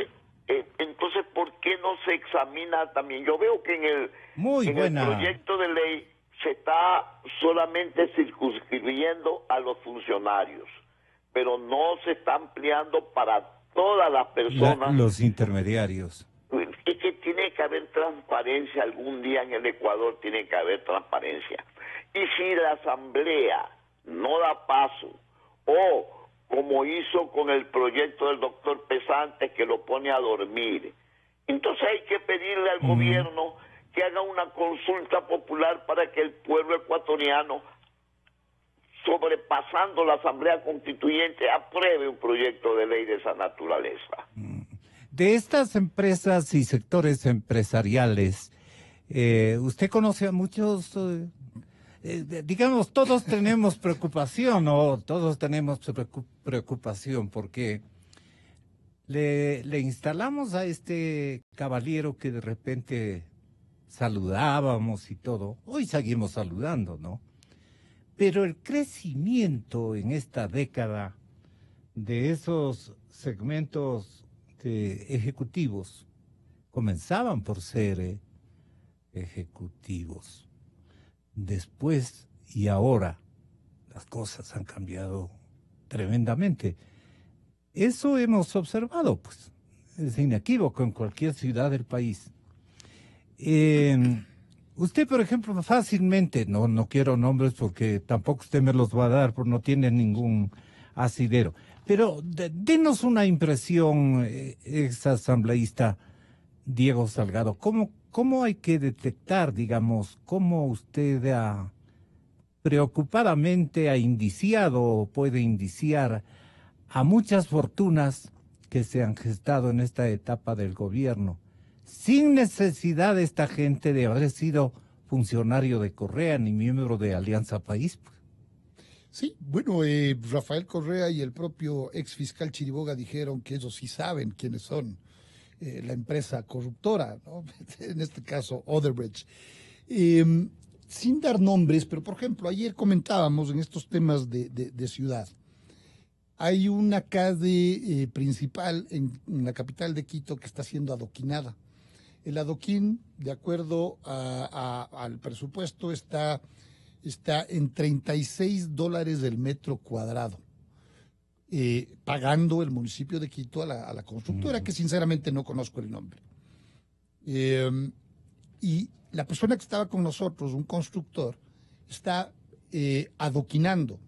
Entonces, ¿por qué no se examina también? Yo veo que en Muy el buena. proyecto de ley se está solamente circunscribiendo a los funcionarios, pero no se está ampliando para todas las personas. Los intermediarios. Es que tiene que haber transparencia algún día en el Ecuador, tiene que haber transparencia. Y si la Asamblea no da paso, o como hizo con el proyecto del doctor Pesante, que lo pone a dormir, entonces hay que pedirle al gobierno que haga una consulta popular para que el pueblo ecuatoriano, sobrepasando la Asamblea Constituyente, apruebe un proyecto de ley de esa naturaleza. De estas empresas y sectores empresariales, usted conoce a muchos, digamos, todos tenemos preocupación, ¿no? Todos tenemos preocupación porque le instalamos a este caballero que de repente saludábamos y todo. Hoy seguimos saludando, ¿no? Pero el crecimiento en esta década de esos segmentos ejecutivos comenzaban por ser ejecutivos. Después y ahora las cosas han cambiado tremendamente. Eso hemos observado, pues, es inequívoco en cualquier ciudad del país. Usted, por ejemplo, fácilmente, no quiero nombres porque tampoco usted me los va a dar, porque no tiene ningún asidero. Pero denos una impresión, exasambleísta Diego Salgado. ¿Cómo hay que detectar, digamos, cómo usted preocupadamente ha indiciado o puede indiciar a muchas fortunas que se han gestado en esta etapa del gobierno, sin necesidad de esta gente de haber sido funcionario de Correa ni miembro de Alianza País? Sí, bueno, Rafael Correa y el propio ex fiscal Chiriboga dijeron que ellos sí saben quiénes son la empresa corruptora, ¿no? En este caso Odebrecht. Sin dar nombres, pero por ejemplo, ayer comentábamos en estos temas de ciudad. Hay una calle principal en la capital de Quito que está siendo adoquinada. El adoquín, de acuerdo al presupuesto, está en $36 el metro cuadrado, pagando el municipio de Quito a la constructora, que sinceramente no conozco el nombre. Y la persona que estaba con nosotros, un constructor, está adoquinando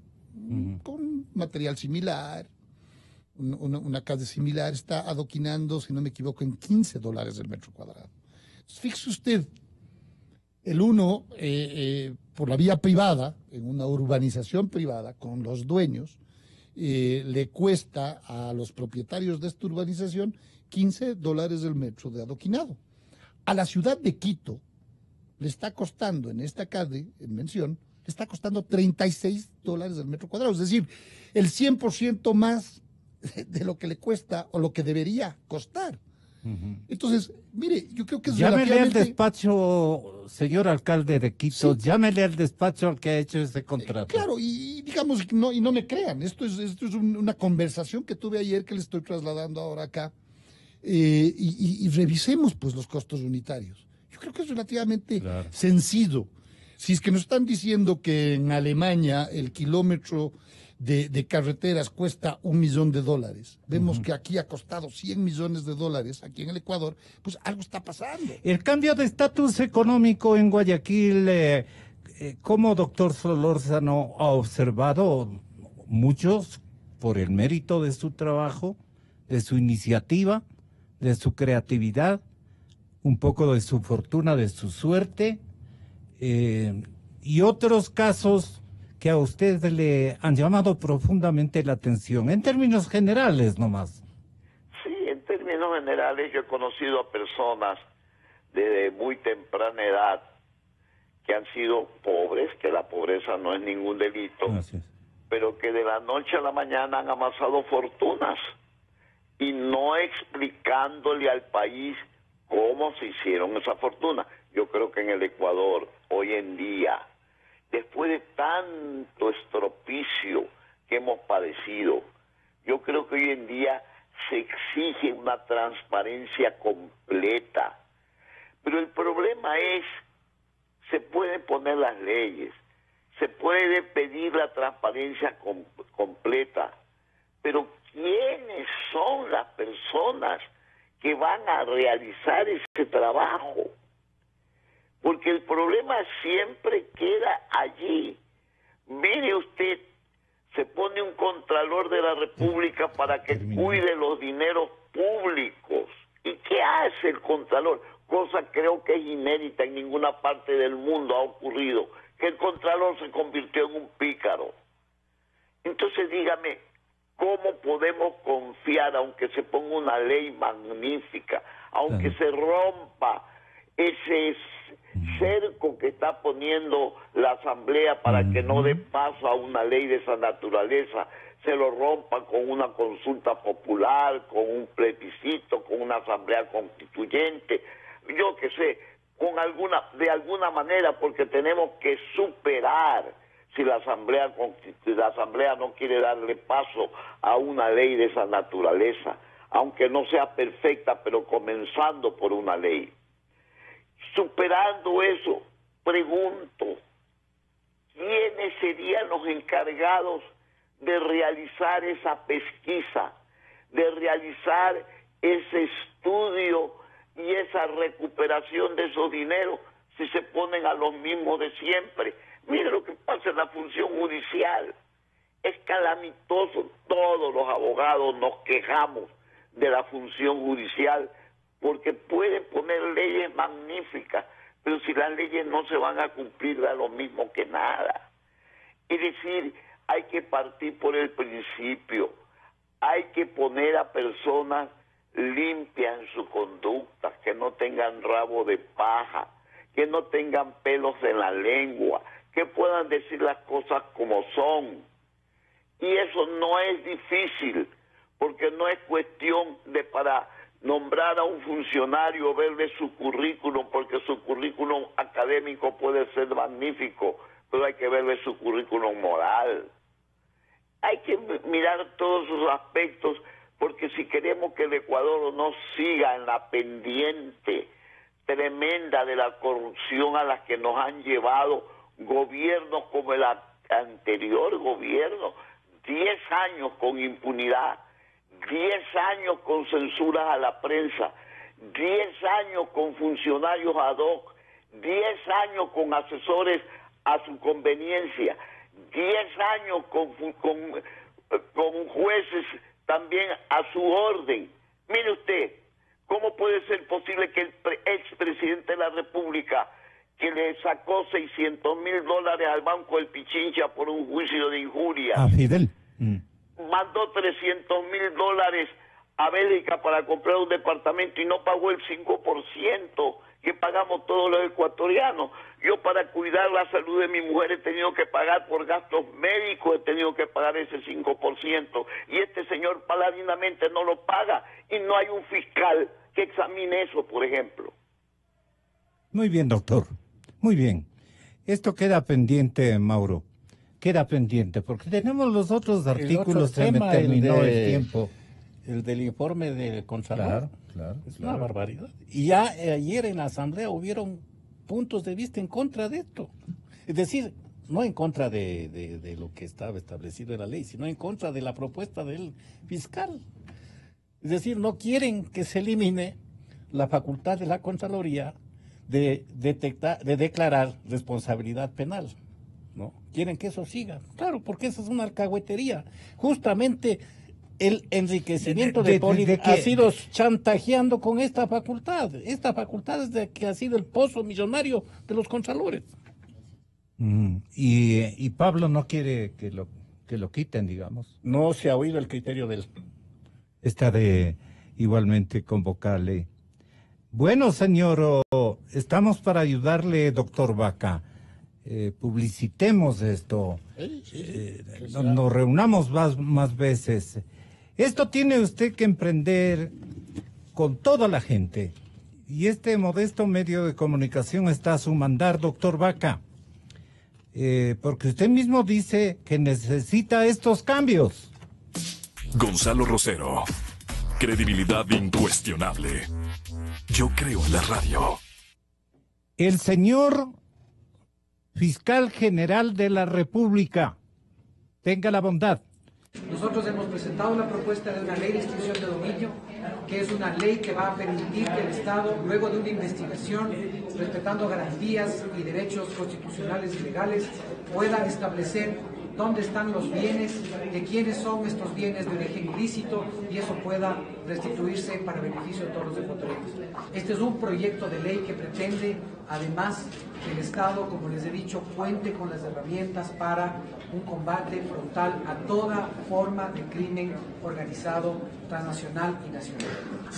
con material similar, una calle similar, está adoquinando, si no me equivoco, en $15 el metro cuadrado. Entonces, fíjese usted, el uno, por la vía privada, en una urbanización privada, con los dueños, le cuesta a los propietarios de esta urbanización $15 el metro de adoquinado. A la ciudad de Quito le está costando, en esta calle, en mención, le está costando $36 el metro cuadrado. Es decir, el 100% más de lo que le cuesta o lo que debería costar. Entonces, mire, yo creo que es Llámele relativamente... al despacho, señor alcalde de Quito, Sí. llámele al despacho al que ha hecho ese contrato. Claro, y digamos, y no me crean, esto es una conversación que tuve ayer que le estoy trasladando ahora acá, y revisemos pues los costos unitarios. Yo creo que es relativamente sencillo. Si es que nos están diciendo que en Alemania el kilómetro de carreteras cuesta $1 millón, vemos que aquí ha costado $100 millones, aquí en el Ecuador, pues algo está pasando. El cambio de estatus económico en Guayaquil, ¿cómo doctor Solórzano ha observado muchos por el mérito de su trabajo, de su iniciativa, de su creatividad, un poco de su fortuna, de su suerte, y otros casos que a usted le han llamado profundamente la atención, en términos generales nomás. Sí, en términos generales yo he conocido a personas desde muy temprana edad que han sido pobres, que la pobreza no es ningún delito, pero que de la noche a la mañana han amasado fortunas y no explicándole al país cómo se hicieron esa fortuna. Yo creo que en el Ecuador, hoy en día, después de tanto estropicio que hemos padecido, yo creo que hoy en día se exige una transparencia completa. Pero el problema es, se pueden poner las leyes, se puede pedir la transparencia completa, pero ¿quiénes son las personas que van a realizar ese trabajo? Porque el problema siempre queda allí. Mire usted, se pone un contralor de la República para que cuide los dineros públicos. ¿Y qué hace el contralor? Cosa creo que es inédita, en ninguna parte del mundo ha ocurrido, que el contralor se convirtió en un pícaro. Entonces dígame, ¿cómo podemos confiar, aunque se ponga una ley magnífica, aunque se rompa ese cerco que está poniendo la Asamblea para que no dé paso a una ley de esa naturaleza, se lo rompa con una consulta popular, con un plebiscito, con una asamblea constituyente, yo qué sé, de alguna manera, porque tenemos que superar, si la asamblea no quiere darle paso a una ley de esa naturaleza, aunque no sea perfecta, pero comenzando por una ley. Superando eso, pregunto, ¿quiénes serían los encargados de realizar esa pesquisa, de realizar ese estudio y esa recuperación de esos dineros si se ponen a los mismos de siempre? Mire lo que pasa en la función judicial. Es calamitoso. Todos los abogados nos quejamos de la función judicial porque pueden poner leyes magníficas, pero si las leyes no se van a cumplir, da lo mismo que nada. Es decir, hay que partir por el principio. Hay que poner a personas limpias en su conducta, que no tengan rabo de paja, que no tengan pelos en la lengua, que puedan decir las cosas como son. Y eso no es difícil, porque no es cuestión de para nombrar a un funcionario, verle su currículum, porque su currículum académico puede ser magnífico, pero hay que verle su currículum moral. Hay que mirar todos esos aspectos, porque si queremos que el Ecuador no siga en la pendiente tremenda de la corrupción a la que nos han llevado gobiernos como el anterior gobierno, 10 años con impunidad, 10 años con censuras a la prensa, 10 años con funcionarios ad hoc, 10 años con asesores a su conveniencia, 10 años con jueces también a su orden. Mire usted, ¿cómo puede ser posible que el expresidente de la República, que le sacó $600,000 al Banco del Pichincha por un juicio de injuria, a Fidel, mandó $300,000 a Bélgica para comprar un departamento y no pagó el 5% que pagamos todos los ecuatorianos? Yo, para cuidar la salud de mi mujer, he tenido que pagar por gastos médicos, he tenido que pagar ese 5%, y este señor paladinamente no lo paga, y no hay un fiscal que examine eso, por ejemplo. Muy bien, doctor. Muy bien. Esto queda pendiente, Mauro. Queda pendiente, porque tenemos los otros artículos, se me terminó el tiempo. El del informe de Contralor. Claro. Es una barbaridad. Y ya ayer en la Asamblea hubieron puntos de vista en contra de esto. Es decir, no en contra de lo que estaba establecido en la ley, sino en contra de la propuesta del fiscal. Es decir, no quieren que se elimine la facultad de la Contraloría de declarar responsabilidad penal. ¿no? Quieren que eso siga. Claro, porque esa es una alcahuetería. Justamente el enriquecimiento de Poli ha sido chantajeando con esta facultad. Esta facultad es de que ha sido el pozo millonario de los contralores. Y Pablo no quiere que lo quiten, digamos. No se ha oído el criterio de él. Está de igualmente convocarle. Bueno, señor, estamos para ayudarle, doctor Vaca. Publicitemos esto. Nos reunamos más veces. Esto tiene usted que emprender con toda la gente. Y este modesto medio de comunicación está a su mandar, doctor Vaca. Porque usted mismo dice que necesita estos cambios. Gonzalo Rosero. Credibilidad incuestionable. Yo creo en la radio. El señor fiscal general de la República, tenga la bondad. Nosotros hemos presentado la propuesta de una ley de extinción de dominio, que es una ley que va a permitir que el Estado, luego de una investigación, respetando garantías y derechos constitucionales y legales, pueda establecer dónde están los bienes, de quiénes son estos bienes de origen ilícito, y eso pueda restituirse para beneficio de todos los ecuatorianos. Este es un proyecto de ley que pretende, además, que el Estado, como les he dicho, cuente con las herramientas para un combate frontal a toda forma de crimen organizado, transnacional y nacional.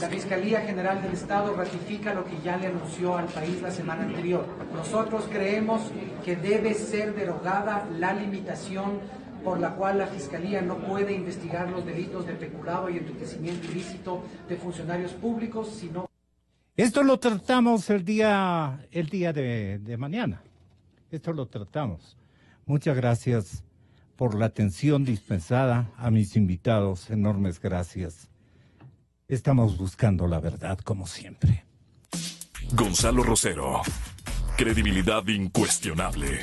La Fiscalía General del Estado ratifica lo que ya le anunció al país la semana anterior. Nosotros creemos que debe ser derogada la limitación por la cual la Fiscalía no puede investigar los delitos de peculado y enriquecimiento ilícito de funcionarios públicos, sino... Esto lo tratamos el día de mañana. Esto lo tratamos. Muchas gracias por la atención dispensada a mis invitados. Enormes gracias. Estamos buscando la verdad como siempre. Gonzalo Rosero. Credibilidad incuestionable.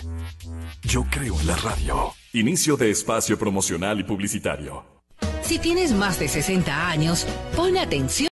Yo creo en la radio. Inicio de espacio promocional y publicitario. Si tienes más de 60 años, pon atención.